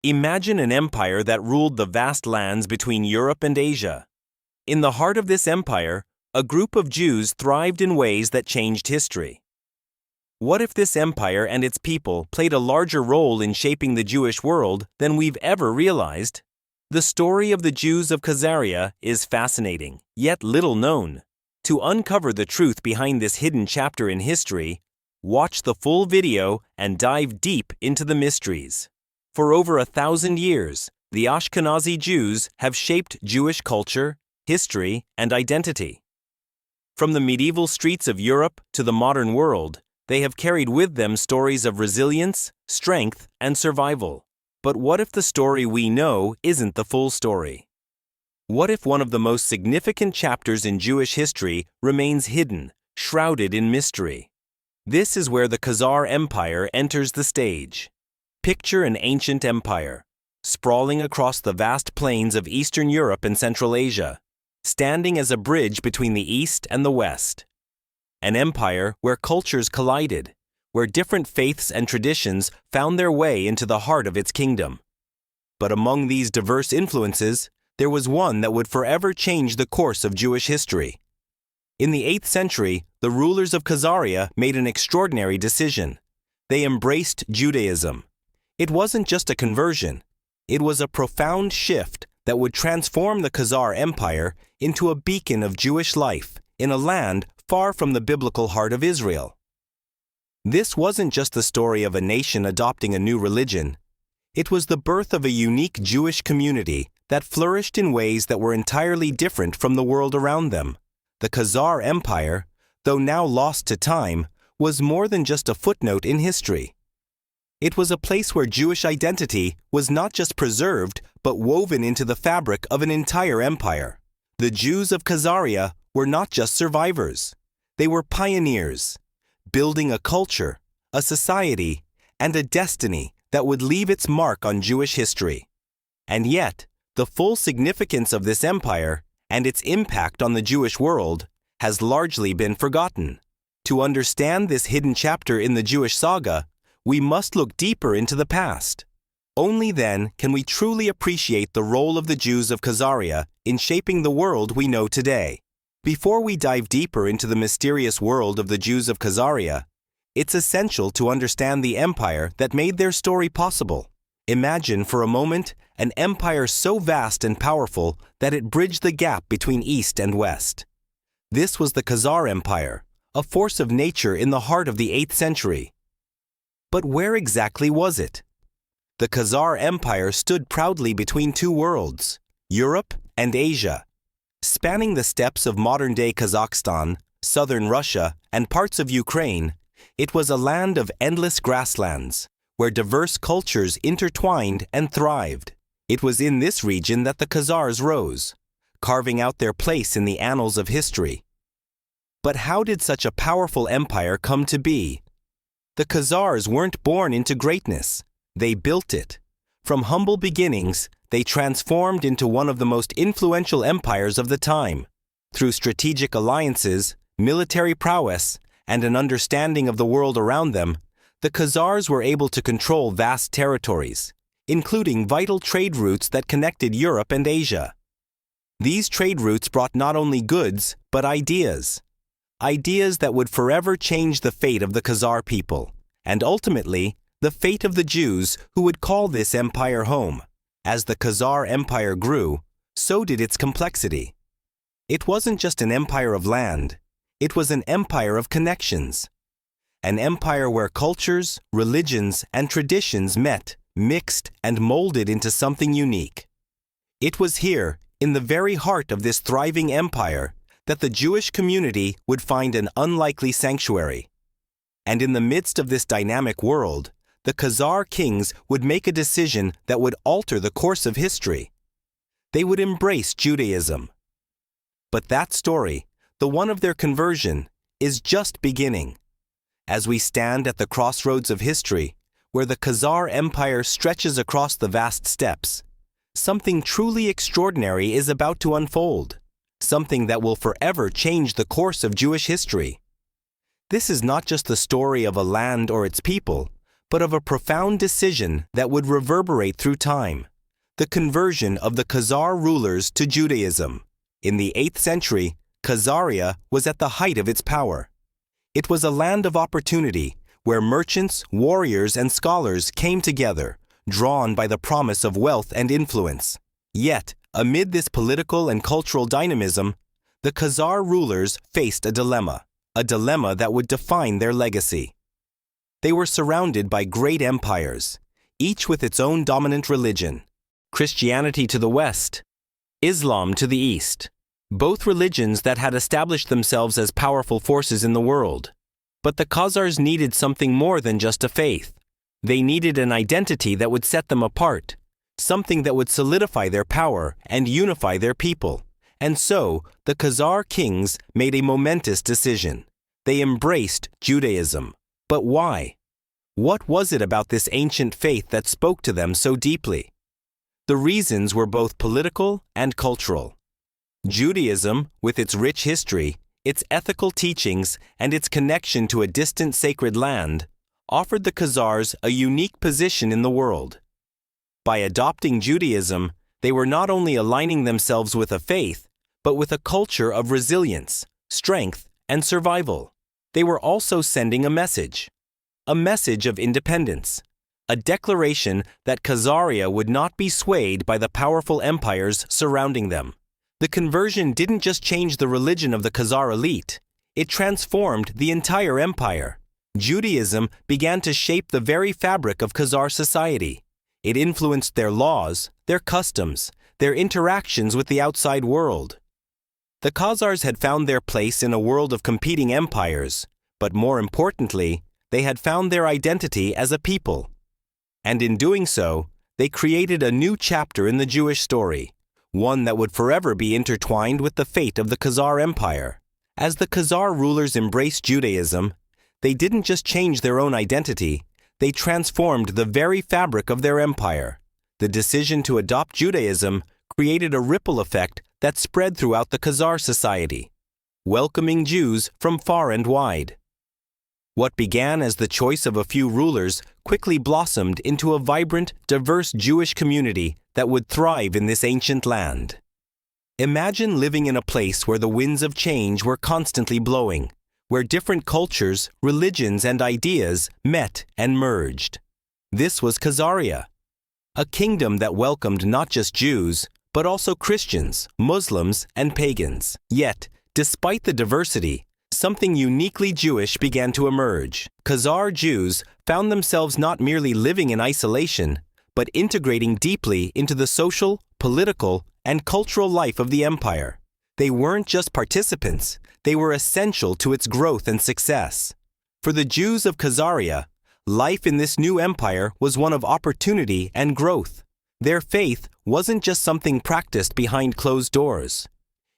Imagine an empire that ruled the vast lands between Europe and Asia. In the heart of this empire, a group of Jews thrived in ways that changed history. What if this empire and its people played a larger role in shaping the Jewish world than we've ever realized? The story of the Jews of Khazaria is fascinating, yet little known. To uncover the truth behind this hidden chapter in history, watch the full video and dive deep into the mysteries. For over 1,000 years, the Ashkenazi Jews have shaped Jewish culture, history, and identity. From the medieval streets of Europe to the modern world, they have carried with them stories of resilience, strength, and survival. But what if the story we know isn't the full story? What if one of the most significant chapters in Jewish history remains hidden, shrouded in mystery? This is where the Khazar Empire enters the stage. Picture an ancient empire, sprawling across the vast plains of Eastern Europe and Central Asia, standing as a bridge between the East and the West. An empire where cultures collided, where different faiths and traditions found their way into the heart of its kingdom. But among these diverse influences, there was one that would forever change the course of Jewish history. In the 8th century, the rulers of Khazaria made an extraordinary decision. They embraced Judaism. It wasn't just a conversion. It was a profound shift that would transform the Khazar Empire into a beacon of Jewish life in a land far from the biblical heart of Israel. This wasn't just the story of a nation adopting a new religion. It was the birth of a unique Jewish community that flourished in ways that were entirely different from the world around them. The Khazar Empire, though now lost to time, was more than just a footnote in history. It was a place where Jewish identity was not just preserved, but woven into the fabric of an entire empire. The Jews of Khazaria were not just survivors. They were pioneers, building a culture, a society, and a destiny that would leave its mark on Jewish history. And yet, the full significance of this empire and its impact on the Jewish world has largely been forgotten. To understand this hidden chapter in the Jewish saga, we must look deeper into the past. Only then can we truly appreciate the role of the Jews of Khazaria in shaping the world we know today. Before we dive deeper into the mysterious world of the Jews of Khazaria, it's essential to understand the empire that made their story possible. Imagine for a moment an empire so vast and powerful that it bridged the gap between East and West. This was the Khazar Empire, a force of nature in the heart of the 8th century. But where exactly was it? The Khazar Empire stood proudly between two worlds, Europe and Asia. Spanning the steppes of modern-day Kazakhstan, southern Russia, and parts of Ukraine, it was a land of endless grasslands, where diverse cultures intertwined and thrived. It was in this region that the Khazars rose, carving out their place in the annals of history. But how did such a powerful empire come to be? The Khazars weren't born into greatness. They built it. From humble beginnings, they transformed into one of the most influential empires of the time. Through strategic alliances, military prowess, and an understanding of the world around them, the Khazars were able to control vast territories, including vital trade routes that connected Europe and Asia. These trade routes brought not only goods, but ideas. Ideas that would forever change the fate of the Khazar people, and ultimately, the fate of the Jews who would call this empire home. As the Khazar Empire grew, so did its complexity. It wasn't just an empire of land, it was an empire of connections. An empire where cultures, religions, and traditions met, mixed, and molded into something unique. It was here, in the very heart of this thriving empire, that the Jewish community would find an unlikely sanctuary. And in the midst of this dynamic world, the Khazar kings would make a decision that would alter the course of history. They would embrace Judaism. But that story, the one of their conversion, is just beginning. As we stand at the crossroads of history, where the Khazar Empire stretches across the vast steppes, something truly extraordinary is about to unfold. Something that will forever change the course of Jewish history. This is not just the story of a land or its people, but of a profound decision that would reverberate through time: the conversion of the Khazar rulers to Judaism. In the 8th century, Khazaria was at the height of its power. It was a land of opportunity where merchants, warriors, and scholars came together, drawn by the promise of wealth and influence. Yet, amid this political and cultural dynamism, the Khazar rulers faced a dilemma that would define their legacy. They were surrounded by great empires, each with its own dominant religion: Christianity to the west, Islam to the east, both religions that had established themselves as powerful forces in the world. But the Khazars needed something more than just a faith. They needed an identity that would set them apart, something that would solidify their power and unify their people. And so, the Khazar kings made a momentous decision. They embraced Judaism. But why? What was it about this ancient faith that spoke to them so deeply? The reasons were both political and cultural. Judaism, with its rich history, its ethical teachings, and its connection to a distant sacred land, offered the Khazars a unique position in the world. By adopting Judaism, they were not only aligning themselves with a faith, but with a culture of resilience, strength, and survival. They were also sending a message of independence, a declaration that Khazaria would not be swayed by the powerful empires surrounding them. The conversion didn't just change the religion of the Khazar elite, it transformed the entire empire. Judaism began to shape the very fabric of Khazar society. It influenced their laws, their customs, their interactions with the outside world. The Khazars had found their place in a world of competing empires, but more importantly, they had found their identity as a people. And in doing so, they created a new chapter in the Jewish story, one that would forever be intertwined with the fate of the Khazar Empire. As the Khazar rulers embraced Judaism, they didn't just change their own identity, they transformed the very fabric of their empire. The decision to adopt Judaism created a ripple effect that spread throughout the Khazar society, welcoming Jews from far and wide. What began as the choice of a few rulers quickly blossomed into a vibrant, diverse Jewish community that would thrive in this ancient land. Imagine living in a place where the winds of change were constantly blowing, where different cultures, religions, and ideas met and merged. This was Khazaria, a kingdom that welcomed not just Jews, but also Christians, Muslims, and pagans. Yet, despite the diversity, something uniquely Jewish began to emerge. Khazar Jews found themselves not merely living in isolation, but integrating deeply into the social, political, and cultural life of the empire. They weren't just participants, they were essential to its growth and success. For the Jews of Khazaria, life in this new empire was one of opportunity and growth. Their faith wasn't just something practiced behind closed doors.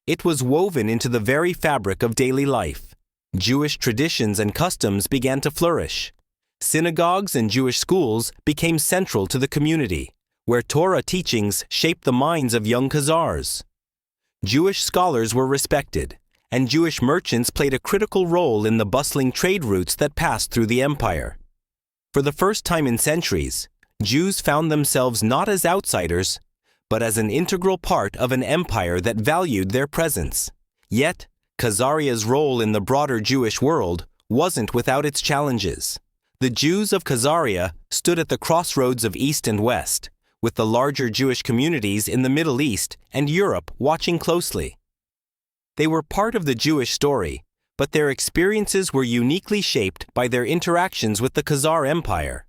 It was woven into the very fabric of daily life. Jewish traditions and customs began to flourish. Synagogues and Jewish schools became central to the community, where Torah teachings shaped the minds of young Khazars. Jewish scholars were respected, and Jewish merchants played a critical role in the bustling trade routes that passed through the empire. For the first time in centuries, Jews found themselves not as outsiders, but as an integral part of an empire that valued their presence. Yet, Khazaria's role in the broader Jewish world wasn't without its challenges. The Jews of Khazaria stood at the crossroads of East and West, with the larger Jewish communities in the Middle East and Europe watching closely. They were part of the Jewish story, but their experiences were uniquely shaped by their interactions with the Khazar Empire.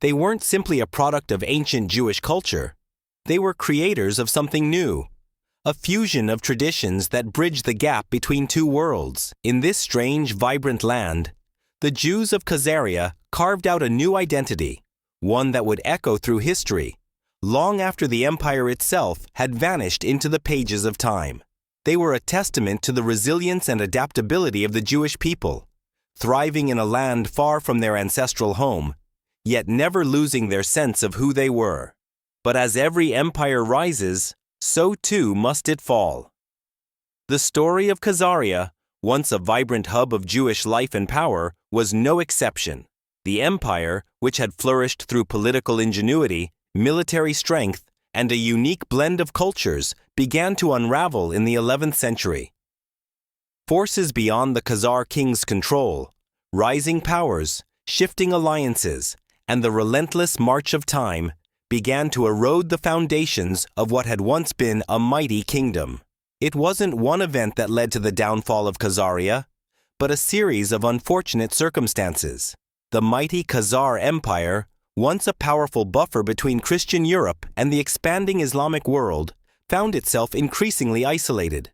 They weren't simply a product of ancient Jewish culture. They were creators of something new, a fusion of traditions that bridged the gap between two worlds. In this strange, vibrant land, the Jews of Khazaria carved out a new identity, one that would echo through history, long after the empire itself had vanished into the pages of time. They were a testament to the resilience and adaptability of the Jewish people, thriving in a land far from their ancestral home, yet never losing their sense of who they were. But as every empire rises, so too must it fall. The story of Khazaria, once a vibrant hub of Jewish life and power, was no exception. The empire, which had flourished through political ingenuity, military strength, and a unique blend of cultures, began to unravel in the 11th century. Forces beyond the Khazar king's control, rising powers, shifting alliances, and the relentless march of time began to erode the foundations of what had once been a mighty kingdom. It wasn't one event that led to the downfall of Khazaria, but a series of unfortunate circumstances. The mighty Khazar Empire, once a powerful buffer between Christian Europe and the expanding Islamic world, found itself increasingly isolated.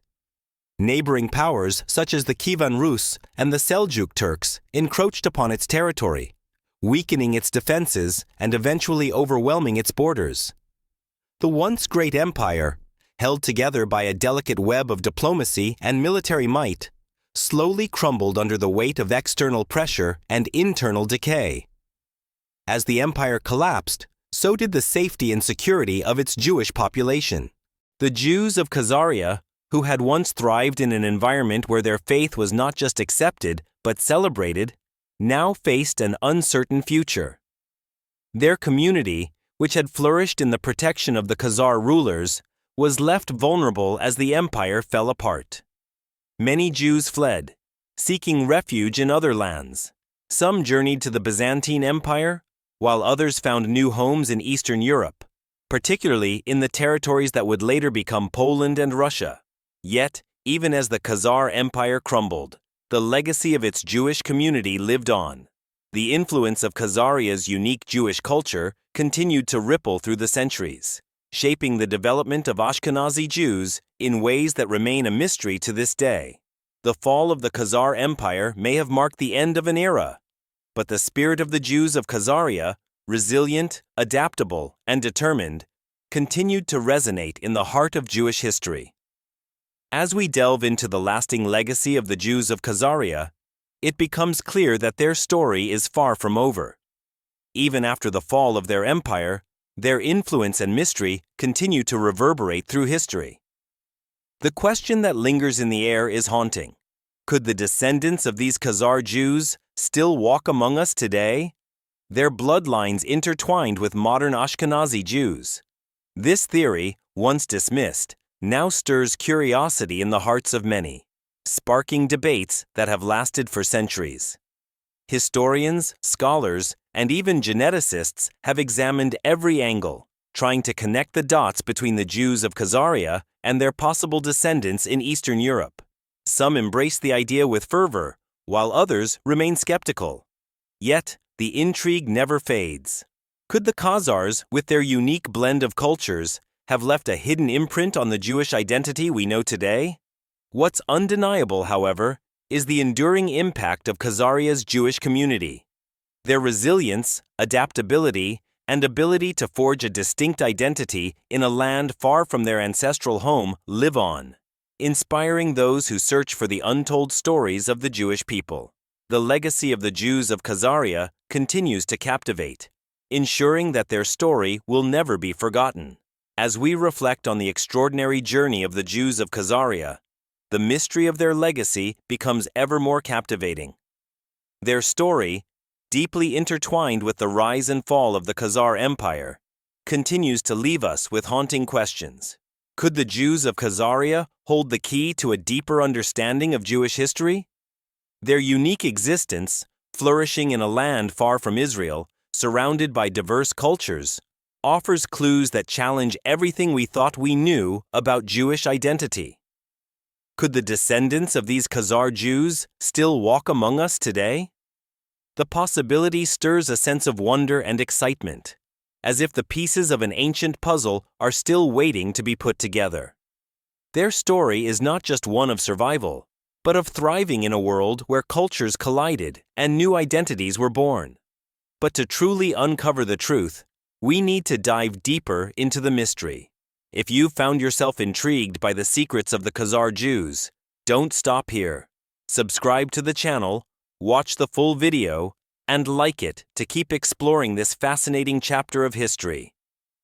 Neighboring powers such as the Kievan Rus and the Seljuk Turks encroached upon its territory, weakening its defenses and eventually overwhelming its borders. The once great empire, held together by a delicate web of diplomacy and military might, slowly crumbled under the weight of external pressure and internal decay. As the empire collapsed, so did the safety and security of its Jewish population. The Jews of Khazaria, who had once thrived in an environment where their faith was not just accepted but celebrated, now faced an uncertain future. Their community, which had flourished in the protection of the Khazar rulers, was left vulnerable as the empire fell apart. Many Jews fled, seeking refuge in other lands. Some journeyed to the Byzantine Empire, while others found new homes in Eastern Europe, particularly in the territories that would later become Poland and Russia. Yet, even as the Khazar Empire crumbled, the legacy of its Jewish community lived on. The influence of Khazaria's unique Jewish culture continued to ripple through the centuries, shaping the development of Ashkenazi Jews in ways that remain a mystery to this day. The fall of the Khazar Empire may have marked the end of an era, but the spirit of the Jews of Khazaria, resilient, adaptable, and determined, continued to resonate in the heart of Jewish history. As we delve into the lasting legacy of the Jews of Khazaria, it becomes clear that their story is far from over. Even after the fall of their empire, their influence and mystery continue to reverberate through history. The question that lingers in the air is haunting. Could the descendants of these Khazar Jews still walk among us today? Their bloodlines intertwined with modern Ashkenazi Jews. This theory, once dismissed, now stirs curiosity in the hearts of many, sparking debates that have lasted for centuries. Historians, scholars, and even geneticists have examined every angle, trying to connect the dots between the Jews of Khazaria and their possible descendants in Eastern Europe. Some embrace the idea with fervor, while others remain skeptical. Yet, the intrigue never fades. Could the Khazars, with their unique blend of cultures, have left a hidden imprint on the Jewish identity we know today? What's undeniable, however, is the enduring impact of Khazaria's Jewish community. Their resilience, adaptability, and ability to forge a distinct identity in a land far from their ancestral home live on, inspiring those who search for the untold stories of the Jewish people. The legacy of the Jews of Khazaria continues to captivate, ensuring that their story will never be forgotten. As we reflect on the extraordinary journey of the Jews of Khazaria, the mystery of their legacy becomes ever more captivating. Their story, deeply intertwined with the rise and fall of the Khazar Empire, continues to leave us with haunting questions. Could the Jews of Khazaria hold the key to a deeper understanding of Jewish history? Their unique existence, flourishing in a land far from Israel, surrounded by diverse cultures, offers clues that challenge everything we thought we knew about Jewish identity. Could the descendants of these Khazar Jews still walk among us today? The possibility stirs a sense of wonder and excitement, as if the pieces of an ancient puzzle are still waiting to be put together. Their story is not just one of survival, but of thriving in a world where cultures collided and new identities were born. But to truly uncover the truth, we need to dive deeper into the mystery. If you've found yourself intrigued by the secrets of the Khazar Jews, don't stop here. Subscribe to the channel, watch the full video, and like it to keep exploring this fascinating chapter of history.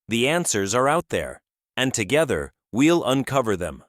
The answers are out there, and together we'll uncover them.